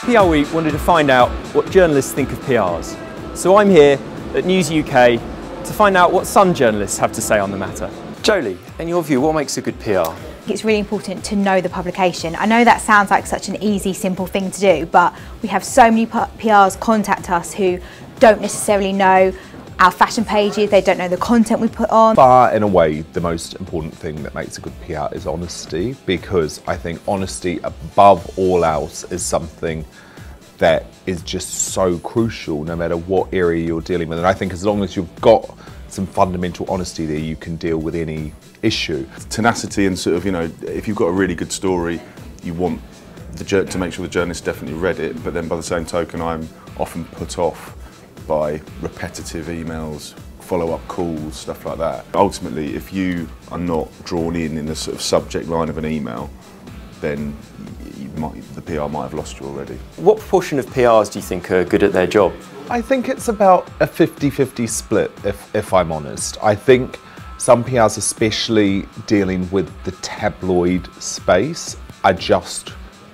PRWeek wanted to find out what journalists think of PRs. So I'm here at News UK to find out what some journalists have to say on the matter. Jolie, in your view, what makes a good PR? It's really important to know the publication. I know that sounds like such an easy, simple thing to do, but we have so many PRs contact us who don't necessarily know our fashion pages, they don't know the content we put on. Far and away, the most important thing that makes a good PR is honesty, because I think honesty above all else is something that is just so crucial no matter what area you're dealing with. And I think as long as you've got some fundamental honesty there, you can deal with any issue. Tenacity and sort of, you know, if you've got a really good story, you want to make sure the journalist definitely read it, but then by the same token, I'm often put off by repetitive emails, follow-up calls, stuff like that. Ultimately, if you are not drawn in the sort of subject line of an email, then the PR might have lost you already. What proportion of PRs do you think are good at their job? I think it's about a 50-50 split, if I'm honest. I think some PRs, especially dealing with the tabloid space, are just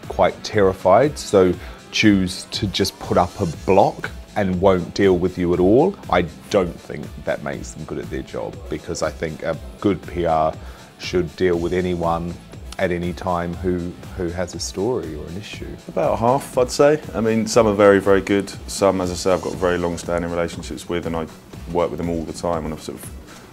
quite terrified, so choose to just put up a block and won't deal with you at all. I don't think that makes them good at their job, because I think a good PR should deal with anyone at any time who has a story or an issue. About half, I'd say. I mean, some are very, very good. Some, as I say, I've got very long-standing relationships with, and I work with them all the time, and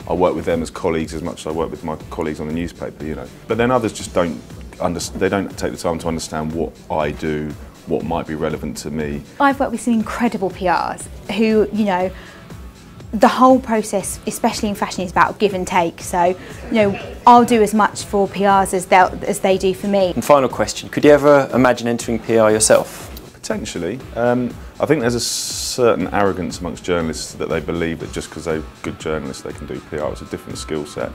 I work with them as colleagues as much as I work with my colleagues on the newspaper, you know. But then others just don't take the time to understand what I do, what might be relevant to me. I've worked with some incredible PRs who, you know, the whole process, especially in fashion, is about give and take. So, you know, I'll do as much for PRs as they do for me. And final question, could you ever imagine entering PR yourself? Potentially. I think there's a certain arrogance amongst journalists that they believe that just because they're good journalists they can do PR. It's a different skill set.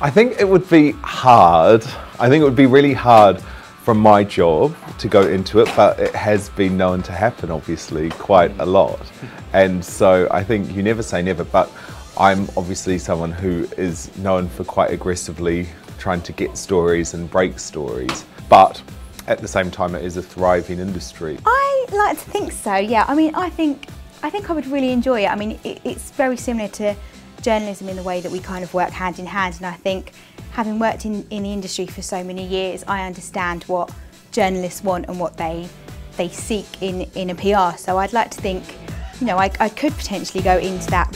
I think it would be hard. I think it would be really hard from my job to go into it, but it has been known to happen, obviously, quite a lot. And so I think you never say never, but I'm obviously someone who is known for quite aggressively trying to get stories and break stories. But at the same time, it is a thriving industry. I like to think so, yeah. I mean, I think I would really enjoy it. I mean, it's very similar to journalism in the way that we kind of work hand in hand, and I think having worked in the industry for so many years, I understand what journalists want and what they seek in a PR. So I'd like to think, you know, I could potentially go into that.